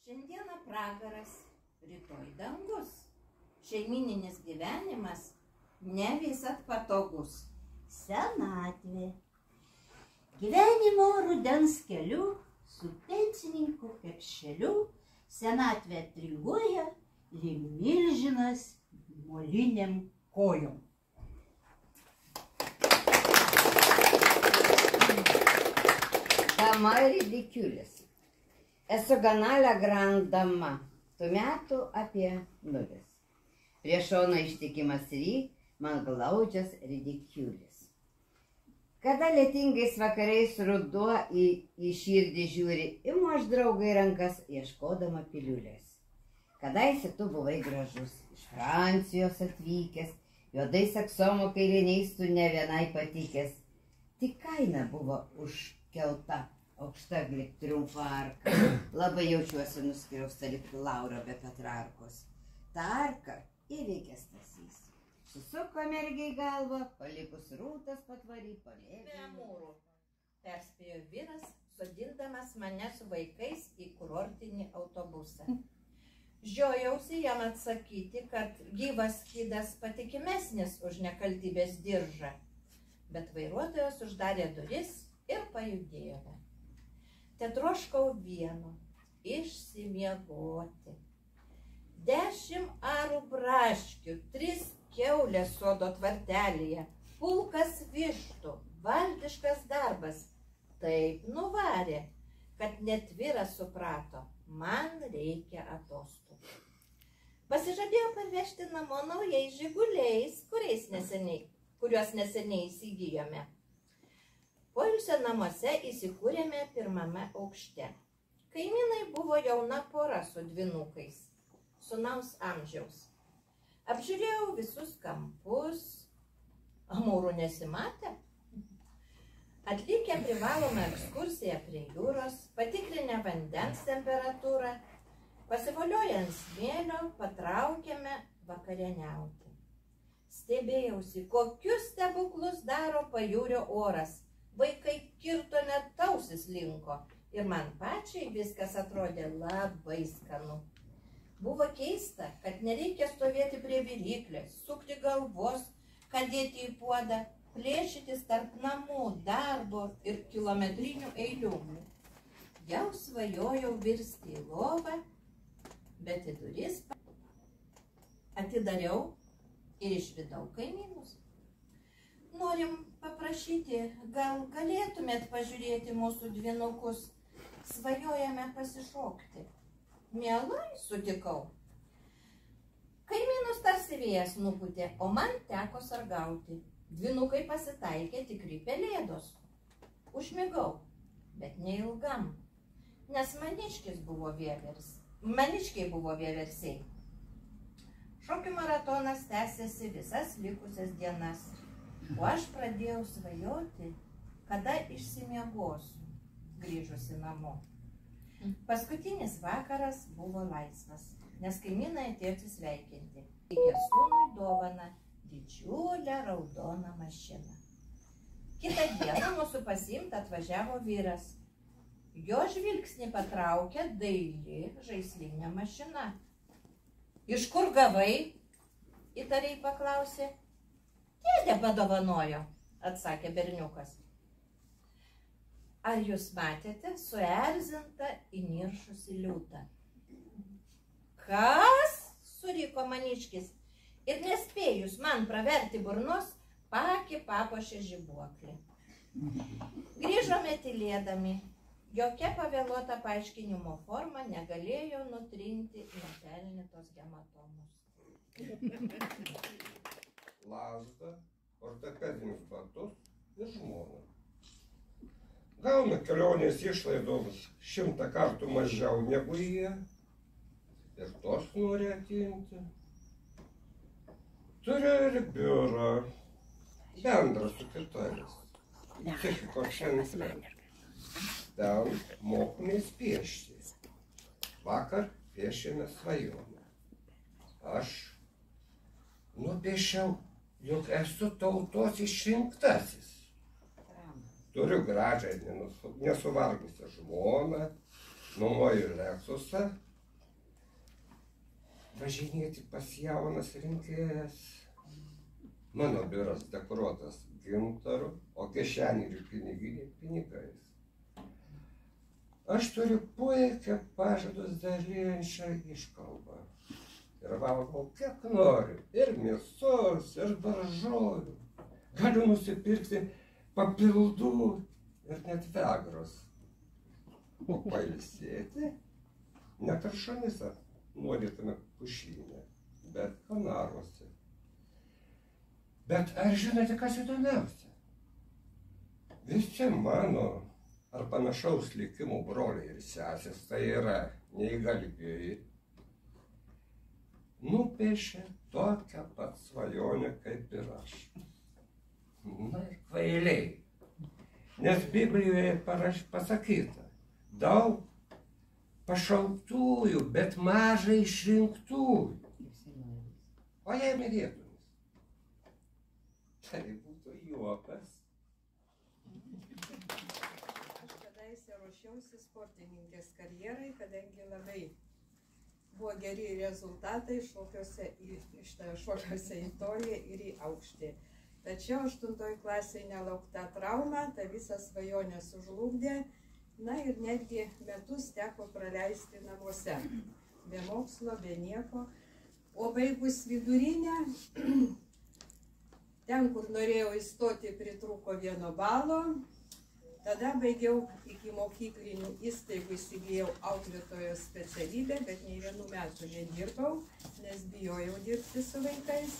Šiandieną pragaras, rytoj dangus. Šeimyninis gyvenimas ne visad patogus. Senatvė. Gyvenimo rudens keliu su pensininkų krepšeliu senatvė atringuoja lyg milžinas moliniam kojom. Dama ridiculis. Esu gana Legrand dama, tų metų apie 0. Prie šono ištikimas ry, man glaudžias ridiculis. Kada lietingais vakarais ruduo į širdį žiūri, imu aš draugai rankas, ieškodama piliulės. Kadaise tu buvai gražus, iš Francijos atvykęs, juodais aksomo kailiniais tu ne vienai patikęs. Tik kaina buvo užkelta. Aukšta lyg triumfo arka. Labai jaučiuosi nuskriausta lyg Laura be Petrarkos. Ta arka įveikė Stasys. Susuko mergiai galvą, palikus rūtas patvary palėdė. Be amūrų, perspėjo vyras, sodindamas mane su vaikais į kurortinį autobusą. Žiojausi jam atsakyti, kad gyvas skydas patikimesnis už nekaltybės diržą. Bet vairuotojas uždarė duris ir pajudėjome. Tetroškau vieno, išsimiegoti. 10 arų braškių, 3 kiaulės sodo tvartelėje, pulkas vištų, valdiškas darbas. Taip nuvarė, kad net vyras suprato, man reikia atostogų. Pasižadėjau parvežti namo naujais žiguliais, kuriuos neseniai įsigijome. Poilsio namuose įsikūrėme 1. aukšte. Kaimynai buvo jauna pora su dvynukais, sūnaus amžiaus. Apžiūrėjau visus kampus, amūrų nesimatė. Atlikę privalomą ekskursiją prie jūros, patikrinę vandens temperatūrą, pasivolioję ant smėlio, patraukėme vakarieniauti. Stebėjausi, kokius stebuklus daro pajūrio oras. Vaikai kirto net ausis linko ir man pačiai viskas atrodė labai skanu. Buvo keista, kad nereikia stovėti prie viryklės, sukti galvos, kad dėti į puodą, plėšytis tarp namų, darbo ir kilometrinių eilių. Jau svajojau virsti į lovą, bet į duris atidariau ir išvydau kaimynus. Norim paprašyti, gal galėtumėt pažiūrėti mūsų dvynukus, svajojame pasišokti. Mielai sutikau. Kaimynus tarsi vėjas nupūtė, o man teko sargauti. Dvynukai pasitaikė tikri pelėdos. Užmigau, bet neilgam, nes maniškiai buvo vieversiai. Šokių maratonas tęsėsi visas likusias dienas. O aš pradėjau svajoti, kada išsimiegosiu, grįžusi namo. Paskutinis vakaras buvo laisvas, nes kaimynai atėjo atsisveikinti. Įteikė sūnui dovaną didžiulę raudoną mašiną. Kitą dieną mūsų pasiimt atvažiavo vyras. Jo žvilgsnį patraukė daili žaislinė mašina. Iš kur gavai? Įtariai paklausė. Dėdė padovanojo, atsakė berniukas. Ar jūs matėte suerzintą įniršusį liūtą? Kas? Suriko maniškis. Ir nespėjus man praverti burnos, paakį papuošė žibuoklį. Grįžome tylėdami. Jokia pavėluota paaiškinimo forma negalėjo nutrinti nepelnytos hematomos. Lazdą, ortopedinius batus ir žmoną. Gauna kelionės išlaidoms 100 kartų mažiau negu jie. Ir tos nori atimti. Turiu ir biurą, bendrą su kitais. Psichikos centre. Ten mokomės piešti. Vakar piešėme svajonę. Aš nupiešiau, jog esu tautos išrinktasis. Turiu gražią nesuvargusią žmoną, nuomoju Lexusą važinėti pas jaunas rinkėjas. Mano biuras dekoruotas gintaru, o kišenė ir piniginė pinigais. Aš turiu puikią pažadus dalyjančią iškalbą. Ir valgau kiek noriu, ir mėsos, ir daržovių. Galiu nusipirkti papildų ir net vegros. O pailsėti ne Karšanyse nuodytame pušyne, bet Kanaruose. Bet ar žinote, kas įdomiausia? Visi mano ar panašaus likimo broliai ir sesės, tai yra neįgalieji, nupiešė tokią pat svajonę kaip ir aš. Na ir kvailiai, nes Biblijoje pasakyta, daug pašauktųjų, bet mažai išrinktųjų. O jei mylėtumės, tai būtų juokas. Aš kadaise ruošiausi sportininkės karjerai, kadangi labai buvo geri rezultatai šokiuose į tolį ir į aukštį. Tačiau 8 klasėje nelaukta trauma, ta visą svajonę sužlugdė. Na ir netgi metus teko praleisti namuose. Be mokslo, be nieko. O baigus vidurinę, ten, kur norėjau įstoti, pritrūko 1 balo. Tada baigiau iki mokyklinių įstaigų, įsigijau auklėtojos specialybę, bet nei 1 metų nedirbau, nes bijojau dirbti su vaikais.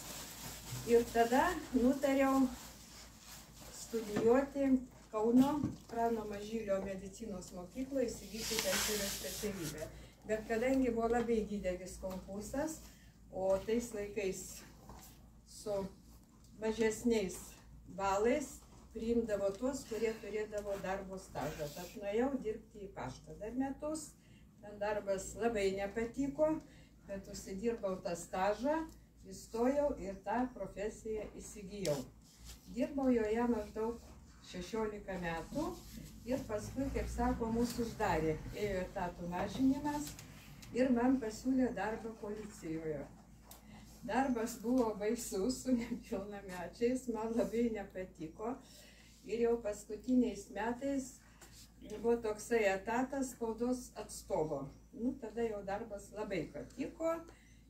Ir tada nutariau studijuoti Kauno Prano Mažylio medicinos mokykloje, įsigyti terapijos specialybę. Bet kadangi buvo labai didelis konkursas, o tais laikais su mažesniais balais priimdavo tuos, kurie turėdavo darbo stažą. Aš nuėjau dirbti į paštą dar metus, ten darbas labai nepatiko, bet užsidirbau tą stažą, įstojau ir tą profesiją įsigijau. Dirbau joje maždaug 16 metų ir paskui, kaip sako, mūsų uždarė, ėjo etatų mažinimas ir man pasiūlė darbą policijoje. Darbas buvo baisus su nepilnamečiais, man labai nepatiko ir jau paskutiniais metais buvo toksai etatas spaudos atstovo. Tada jau darbas labai patiko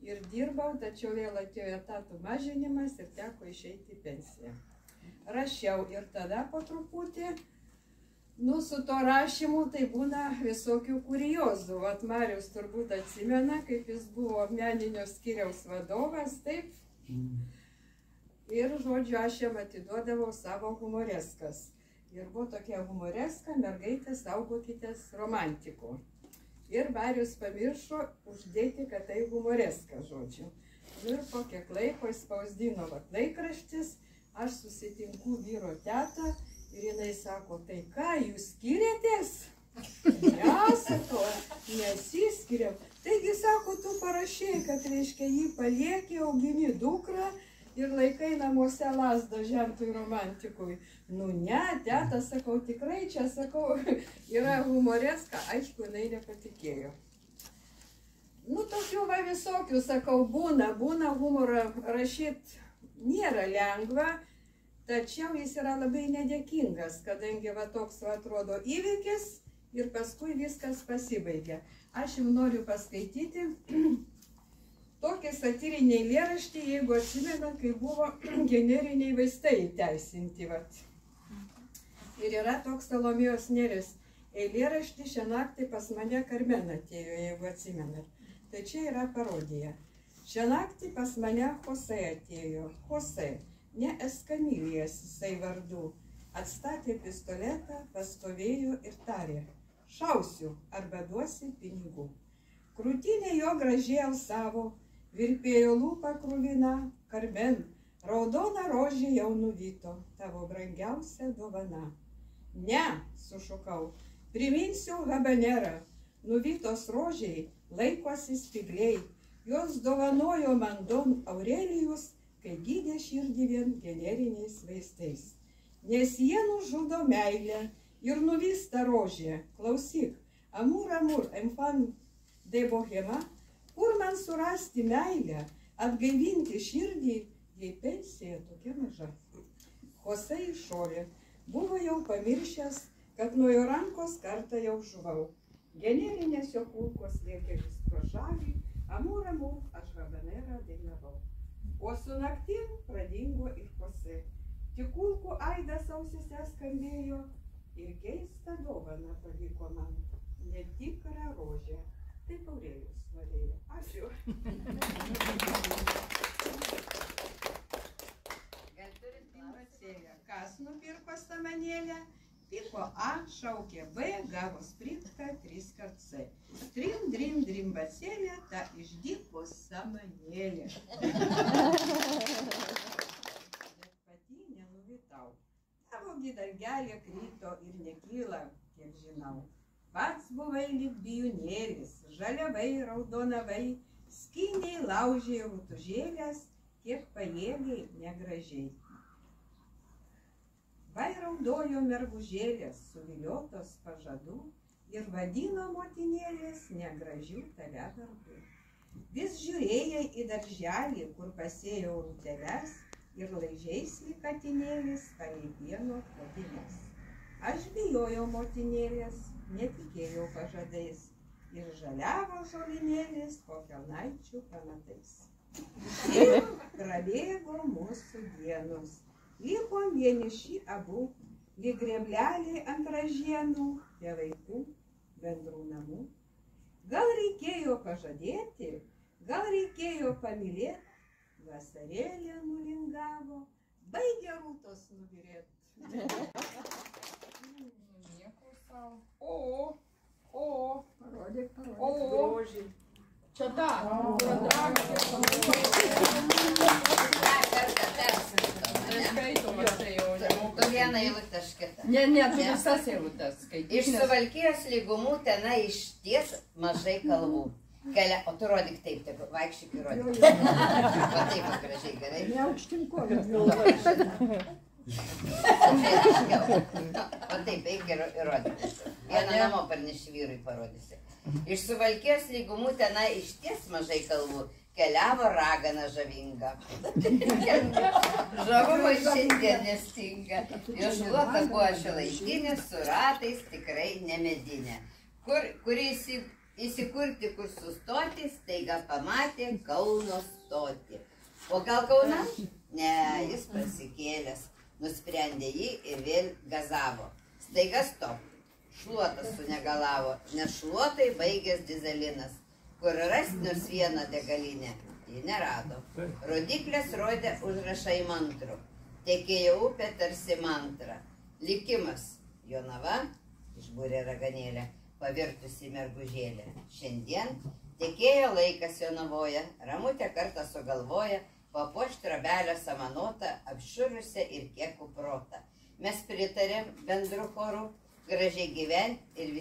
ir dirbau, tačiau vėl atėjo etatų mažinimas ir teko išeiti į pensiją. Rašiau ir tada po truputį, su to rašymu tai būna visokių kuriozų. Vat Marius turbūt atsimena, kaip jis buvo meninio skyriaus vadovas, taip. Ir, žodžiu, aš jam atiduodavau savo humoreskas. Ir buvo tokia humoreska, mergaitė, saugokitės romantikų. Ir Marius pamiršo uždėti, kad tai humoreska, žodžiu. Ir po kiek laiko spausdino laikraštis. Aš susitinku vyro tetą ir jinai sako, tai ką, jūs skiriatės? Ne, sakau, nesiskiriam. Taigi, sako, tu parašai, kad reiškia jį palieki, augini dukrą ir laikai namuose lasdą žentui romantikui. Ne, teta, sakau, tikrai čia, sakau, yra humoreska, aišku, jinai nepatikėjo. Tokių va visokių, sakau, būna humorą rašyti. Nėra lengva, tačiau jis yra labai nedėkingas, kadangi va toks va atrodo įvykis ir paskui viskas pasibaigia. Aš jums noriu paskaityti tokį satyrinį eilėraštį, jeigu atsimena, kai buvo generiniai vaistai įteisinti. Ir yra toks Salomėjos Nėries eilėraštį, šią naktį pas mane Karmen atėjo, jeigu atsimenat. Tai čia yra parodija. Šią naktį pas mane Jose atėjo. Jose, ne Eskamilijas jisai vardu. Atstatė pistoletą, pastovėjo ir tarė. Šausiu, arba duosi pinigų. Krūtinė jo gražiai alsavo, virpėjo lūpa kruvina. Karmen, raudona rožė jau nuvyto, tavo brangiausia dovana. Ne, sušukau, priminsiu habanerą. Nuvytos rožiai laikosi spigliai. Jos dovanojo man Don Aurelijus, kai gydė širdį vien generiniais vaistais. Nes jie nužudo meilę ir nuvysta rožė. Klausyk, amur, enfant de bohema, Kur man surasti meilę, atgaivinti širdį, jei pensija tokia maža. Chose išorė buvo jau pamiršęs, kad nuo jo rankos kartą jau žuvau. Generinės jo kulkos lėkė vis pro šalį, amur, amur, aš habanerą dainavau. O su naktim pradingo ir Chose. Tik kulkų aidas ausyse skambėjo ir keistą dovaną paliko man. Netikrą rožę. Taip Aurelijus norėjo. Ačiū. Kas nupirko stamanėlę? Piko A, šaukė B, gavo spritką 3 kart C. Trim, drim, drimbacėlė, ta išdypo stamanėlė. Bet pati nenuvitau. Tavo gidargelė kryto ir nekyla, kiek žinau. Pats buvai lyg bijūnėlis, žaliavai, raudonavai, skiniai, laužiai, rūtužėlės, kiek pajėgiai, negražiai. Vai raudojo mergužėlės, suviliotos pažadų ir vadino motinėlės negražių tave vardų. Vis žiūrėjai į darželį, kur pasėjau rūteles ir laižiais lyg katinėlis palei pieno puodines. Aš bijojau motinėlės, netikėjau pažadais ir žaliavo žolinėlis po kelnaičių pamatais. Ir prabėgo mūsų dienos, likom vieniši abu, lyg grebleliai ant ražienų, be vaikų, bendrų namų. Gal reikėjo pažadėti, gal reikėjo pamylėti, vasarėlė nulingavo, baigė rūtos nubirėt. Nieko sau. O, parodyk grožį. Čia ta. Tu vieną eilutę aš kitą. Ne, tu visas eilutės skaitai. Iš Suvalkijos lygumų tenai išties mažai kalvų. O tu rodyk taip, vaikščiuk ir rodyk. Va taip gražiai, gerai. Ne aukštim kojom. O taip, eik ir rodyk. Vieną namo parneši vyrui parodysi. Iš Suvalkijos lygumų tenai išties mažai kalvų. Keliavo ragana žavinga. Žavumo šiandien nestinga. Jo šluota buvo šiuolaikinė, su ratais tikrai nemedinė. Kur įsikurti, kur sustoti, staiga pamatė Kauno stotį. O gal Kauna? Ne, jis prasikėlęs. Nusprendė jį ir vėl gazavo. Staiga stop. Šluotas sunegalavo, nes šluotai baigęs dizelinas. Kur rasti nors vieną degalinę, ji nerado. Rodiklės rodė užrašą į mantrų. Tekėjo upė tarsi mantra. Likimas, Jonava, išbūrė raganėlę, pavirtusi mergužėlę. Šiandien tekėjo laikas Jonavoje, Ramutė kartą sugalvoja, papuošti trobelę samanotą, apširusią ir kiek kuprotą. Mes pritarėm bendru choru, gražiai gyventi ir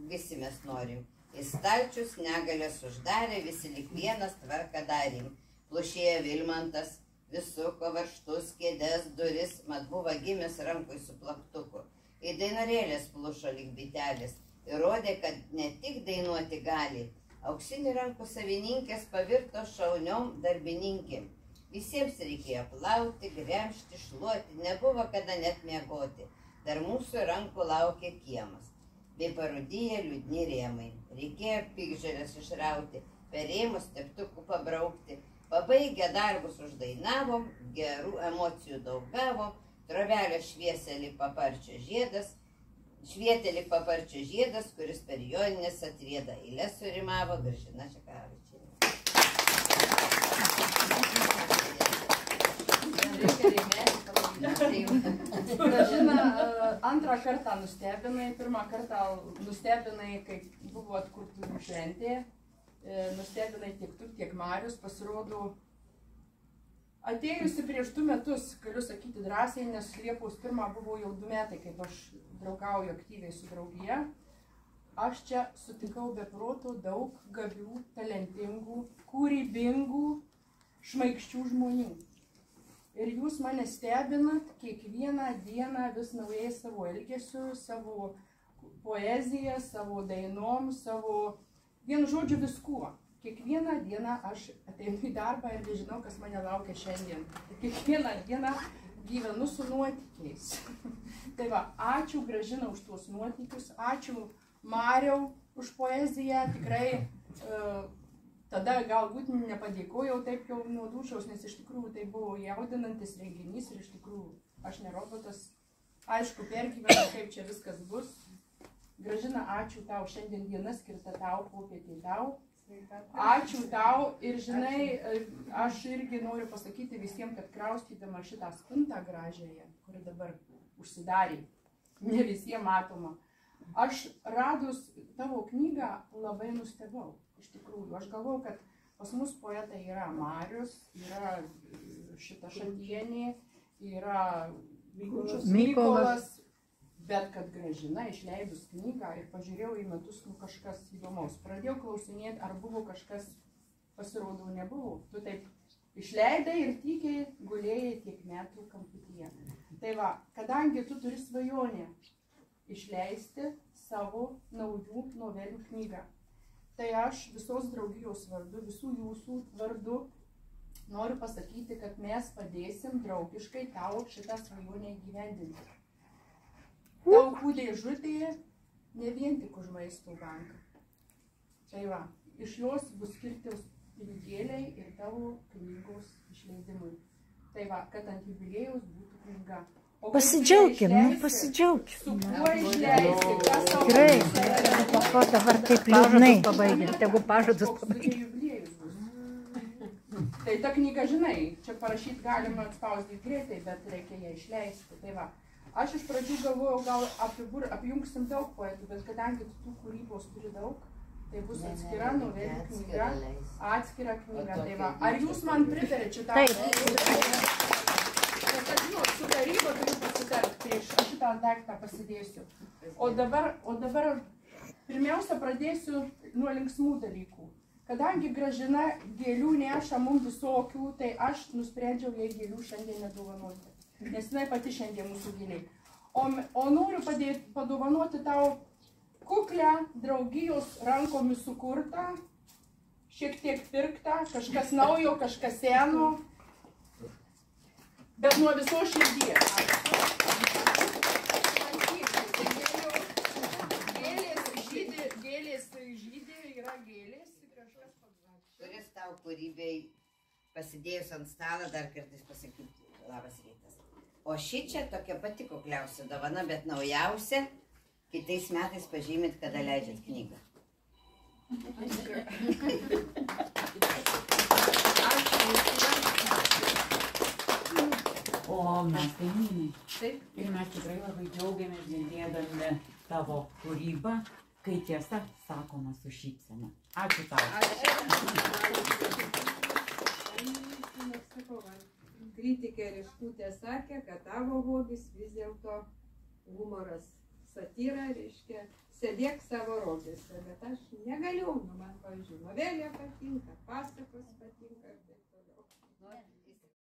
visi mes norim. Į stalčius negalės uždarė, visi lik vienas tvarką darėm. Plušėjo Vilmantas, visuko varžtus, kėdės, duris, mat buvo gimęs rankui su plaktuku. Į dainorėlės plušo lik bitelės, įrodė, kad ne tik dainuoti gali. Auksinių rankų savininkės pavirto šauniom darbininkėm. Visiems reikėjo plauti, gremžti, šluoti, nebuvo kada net miegoti. Dar mūsų rankų laukė kiemas. Bei parūdyje liūdni rėmai. Reikėjo pikžalės išrauti, per rėmus teptukų pabraukti. Pabaigę darbus uždainavom, gerų emocijų daug gavom, trobelio švietė lyg paparčio žiedas, kuris per joninės atrieda eilės surimavo Gražina Šekavičienė. Gražina, antrą kartą nustebinai, pirmą kartą nustebinai, kai buvo atkurtų šventė, nustebinai tiek tu, tiek Marius, pasirodo, atėjusi prieš 2 metus, galiu sakyti drąsiai, nes Liepos 1 buvo jau 2 metai, kaip aš draugauju aktyviai su draugija, aš čia sutikau be proto daug gabių, talentingų, kūrybingų, šmaikščių žmonių. Ir jūs mane stebinat kiekvieną dieną vis naujai savo elgesiu, savo poeziją, savo dainom, savo, vienu žodžiu, viskuo. kiekvieną dieną aš ateinu į darbą ir nežinau, kas mane laukia šiandien. Kiekvieną dieną gyvenu su nuotykiais. Tai va, ačiū Gražina už tuos nuotykius, ačiū Mariau už poeziją, tikrai tada galbūt nepadėkojau taip jau nuo dūšiaus, nes iš tikrųjų tai buvo jaudinantis renginys ir iš tikrųjų aš ne robotas, aišku, pergyvenau, kaip čia viskas bus. Gražina, ačiū tau, šiandien diena skirta tau, popietė tau. Ačiū tau ir žinai, aš irgi noriu pasakyti visiems, kad kraustydama šitą spintą gražiąją, kuri dabar užsidarė, ne visiems matoma, aš radus tavo knygą labai nustebau. Iš tikrųjų, aš galvoju, kad pas mus poetai yra Marius, yra šita Šatienė, yra Mykolas, bet kad Gražina išleidus knygą ir pažiūrėjau į metus, kažkas įdomaus. Pradėjau klausinėti, ar buvo kažkas, pasirodau, nebuvo. Tu taip išleidai ir tykiai gulėjai tiek metų kamputyje. Tai va, kadangi tu turi svajonę išleisti savo naujų novelių knygą, tai aš visos draugijos vardu, visų jūsų vardu noriu pasakyti, kad mes padėsim draugiškai tau šitą svajonę įgyvendinti. Taukų dėžutėje ne vien tik už maisto banką. Tai va, iš jos bus skirtos pinigėliai ir tavo knygos išleidimui. Tai va, kad ant jubiliejaus būtų knyga. Pasidžiaugim, pasidžiaugim. Su kuo išleisti, kas tau Tikrai, o dabar taip liūdnai pabaigė, tegu pažadus pabaigė. Tai ta knyga, žinai, čia parašyti galima atspausdyti greitai, bet reikia ją išleisti. Tai va, aš iš pradžių galvojau, gal apjungsim daug poetų, bet kadangi tų kūrybos turi daug, tai bus atskira novelių knyga, atskira knyga. Tai va, ar jūs man pritarėte šitą? Taip. Kad žinot, su taryba turiu pasitarti, prieš aš šitą daiktą pasidėsiu. O dabar pirmiausia pradėsiu nuo linksmų dalykų. Kadangi Gražina gėlių neša mums visokių, tai aš nusprendžiau jai gėlių šiandien nedovanoti. Nes jinai pati šiandien mūsų gėliai. O noriu padovanoti tau kuklę draugijos rankomis sukurtą, šiek tiek pirktą, kažkas naujo, kažkas seno, bet nuo viso širdies. Gėlės žydi, yra gėlės. Kuris tau kūrybei pasidėjus ant stalo dar kartais pasakyti labas rytas. O šičia tokia pati kukliausia dovana, bet naujausia, kitais metais pažymit, kada leidžiat knygą. O mes kaimynai. Ir mes tikrai labai džiaugiamės girdėdami tavo kūrybą, kai tiesa sakoma su šypsena. Ačiū tau. Kritikė Riškutė sakė, kad tavo hobis vis dėlto humoras, satyra, reiškia, sėdėk savo robėse, bet aš negaliu, man, pavyzdžiui, novelė patinka, pasakos patinka ir taip toliau.